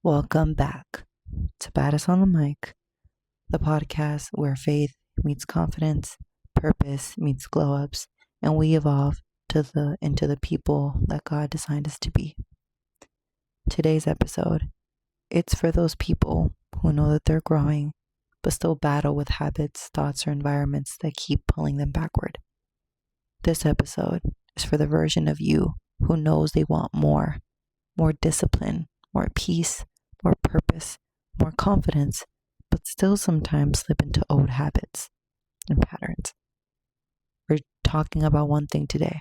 Welcome back to Baddestondamic, the podcast where faith meets confidence, purpose meets glow ups, and we evolve into the people that God designed us to be. Today's episode, it's for those people who know that they're growing, but still battle with habits, thoughts, or environments that keep pulling them backward. This episode is for the version of you who knows they want more discipline, more peace, more purpose, more confidence, but still sometimes slip into old habits and patterns. We're talking about one thing today.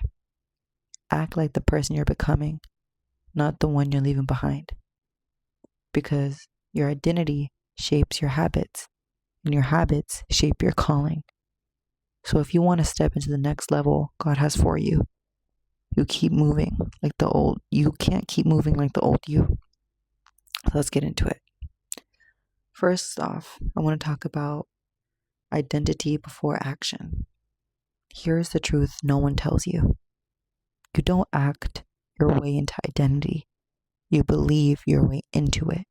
Act like the person you're becoming, not the one you're leaving behind. Because your identity shapes your habits, and your habits shape your calling. So if you want to step into the next level God has for you, you keep moving like the old. You can't keep moving like the old you. Let's get into it. First off, I want to talk about identity before action. Here's the truth no one tells you. You don't act your way into identity. You believe your way into it.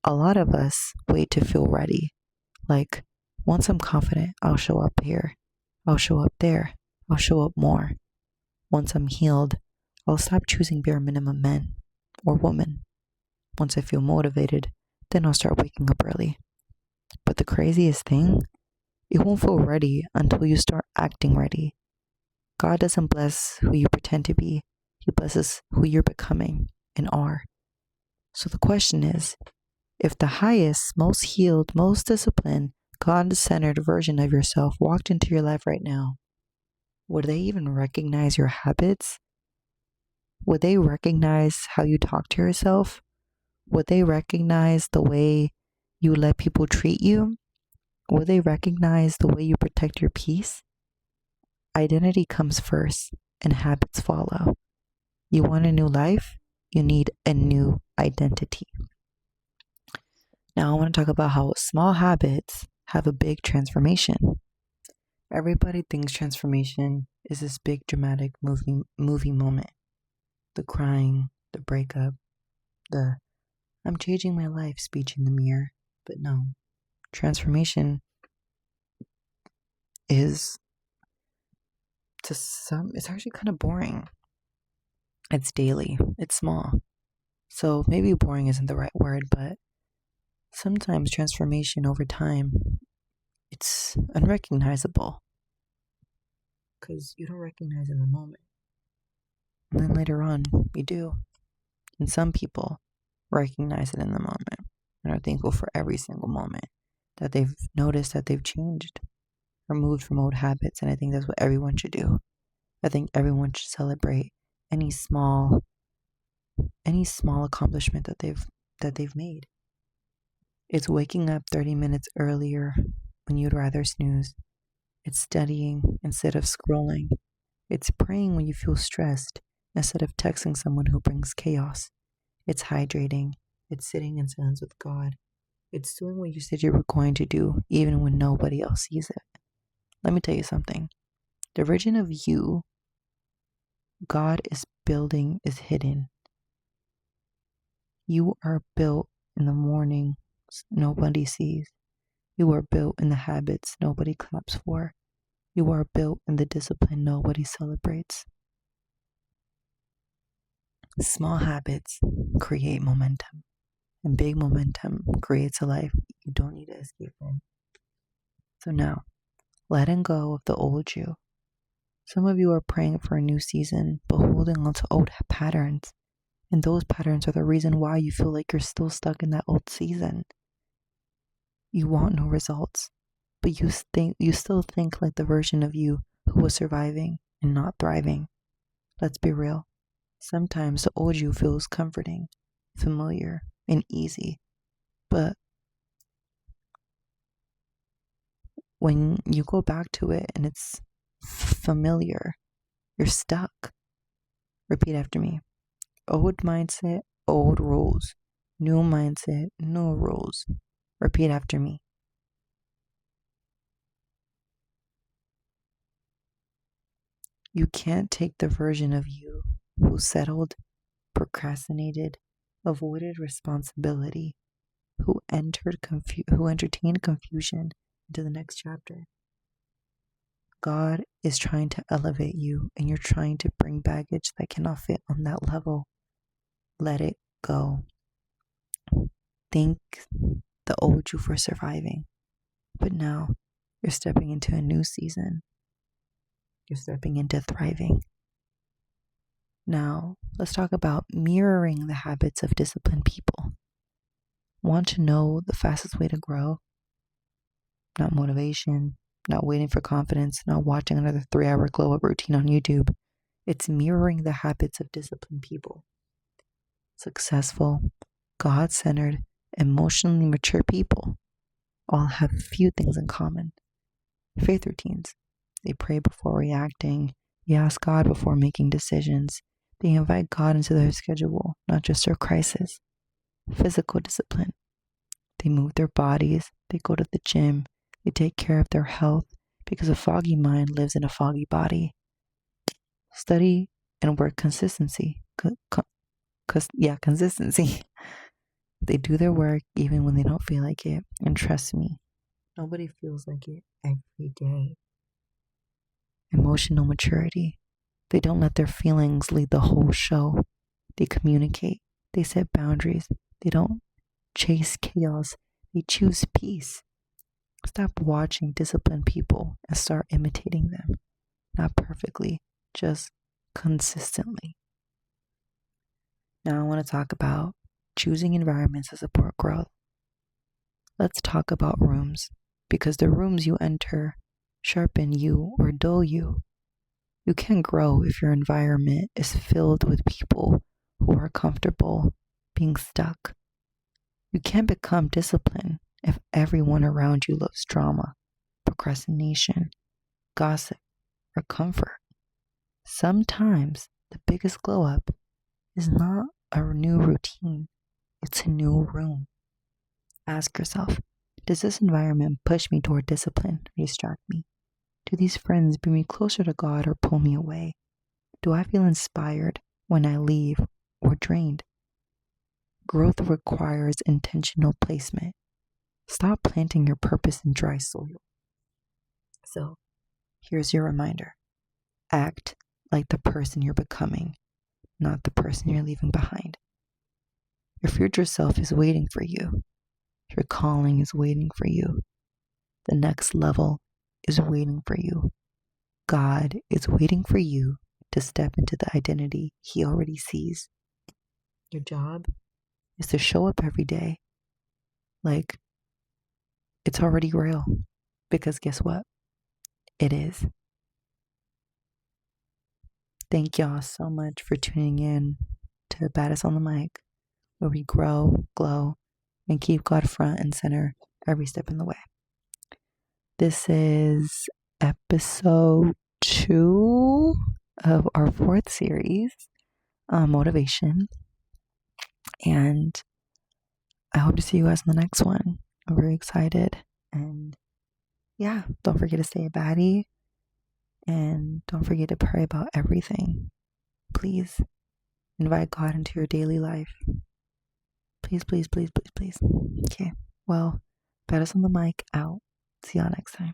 A lot of us wait to feel ready. Like, once I'm confident, I'll show up here. I'll show up there. I'll show up more. Once I'm healed, I'll stop choosing bare minimum men or women. Once I feel motivated, then I'll start waking up early. But the craziest thing, you won't feel ready until you start acting ready. God doesn't bless who you pretend to be. He blesses who you're becoming and are. So the question is, if the highest, most healed, most disciplined, God-centered version of yourself walked into your life right now, would they even recognize your habits? Would they recognize how you talk to yourself? Would they recognize the way you let people treat you? Will they recognize the way you protect your peace? Identity comes first and habits follow. You want a new life? You need a new identity. Now I want to talk about how small habits have a big transformation. Everybody thinks transformation is this big dramatic movie moment. The crying, the breakup, the I'm changing my life speech in the mirror. But no, transformation is it's actually kind of boring. It's daily, it's small. So maybe boring isn't the right word, but sometimes transformation over time, it's unrecognizable. Because you don't recognize in the moment. And then later on, you do. And some people recognize it in the moment and are thankful for every single moment that they've noticed that they've changed or moved from old habits. And I think that's what everyone should do. I think everyone should celebrate any small accomplishment that they've made. It's waking up 30 minutes earlier when you'd rather snooze. It's studying instead of scrolling. It's praying when you feel stressed instead of texting someone who brings chaos. It's hydrating. It's sitting in silence with God. It's doing what you said you were going to do even when nobody else sees it. Let me tell you something. The version of you God is building is hidden. You are built in the morning nobody sees. You are built in the habits nobody claps for. You are built in the discipline nobody celebrates. Small habits create momentum, and big momentum creates a life you don't need to escape from. So now, letting go of the old you. Some of you are praying for a new season, but holding on to old patterns. And those patterns are the reason why you feel like you're still stuck in that old season. You want no results, but you still think like the version of you who was surviving and not thriving. Let's be real. Sometimes the old you feels comforting, familiar, and easy. But when you go back to it and it's familiar, you're stuck. Repeat after me. Old mindset, old rules. New mindset, new rules. Repeat after me. You can't take the version of you who settled, procrastinated, avoided responsibility, who entertained confusion into the next chapter. God is trying to elevate you, and you're trying to bring baggage that cannot fit on that level. Let it go. Thank the old you for surviving. But now you're stepping into a new season. You're stepping into thriving. Now, let's talk about mirroring the habits of disciplined people. Want to know the fastest way to grow? Not motivation, not waiting for confidence, not watching another 3-hour glow up routine on YouTube. It's mirroring the habits of disciplined people. Successful, God-centered, emotionally mature people all have few things in common. Faith routines. They pray before reacting. They ask God before making decisions. They invite God into their schedule, not just their crisis. Physical discipline. They move their bodies. They go to the gym. They take care of their health because a foggy mind lives in a foggy body. Study and work consistency. Consistency. They do their work even when they don't feel like it. And trust me, nobody feels like it every day. Emotional maturity. They don't let their feelings lead the whole show. They communicate. They set boundaries. They don't chase chaos. They choose peace. Stop watching disciplined people and start imitating them. Not perfectly, just consistently. Now I want to talk about choosing environments to support growth. Let's talk about rooms, because the rooms you enter sharpen you or dull you. You can't grow if your environment is filled with people who are comfortable being stuck. You can't become disciplined if everyone around you loves drama, procrastination, gossip, or comfort. Sometimes the biggest glow up is not a new routine, it's a new room. Ask yourself, does this environment push me toward discipline or distract me? Do these friends bring me closer to God or pull me away? Do I feel inspired when I leave or drained? Growth requires intentional placement. Stop planting your purpose in dry soil. So, here's your reminder. Act like the person you're becoming, not the person you're leaving behind. Your future self is waiting for you. Your calling is waiting for you. The next level is waiting for you. God is waiting for you to step into the identity He already sees. Your job is to show up every day like it's already real. Because guess what? It is. Thank y'all so much for tuning in to Baddest on the Mic, where we grow, glow, and keep God front and center every step in the way. This is episode 2 of our 4th series, Motivation. And I hope to see you guys in the next one. I'm very excited. And yeah, don't forget to stay a baddie. And don't forget to pray about everything. Please invite God into your daily life. Please, please, please, please, please. Okay. Well, Baddest on the Mic out. See y'all next time.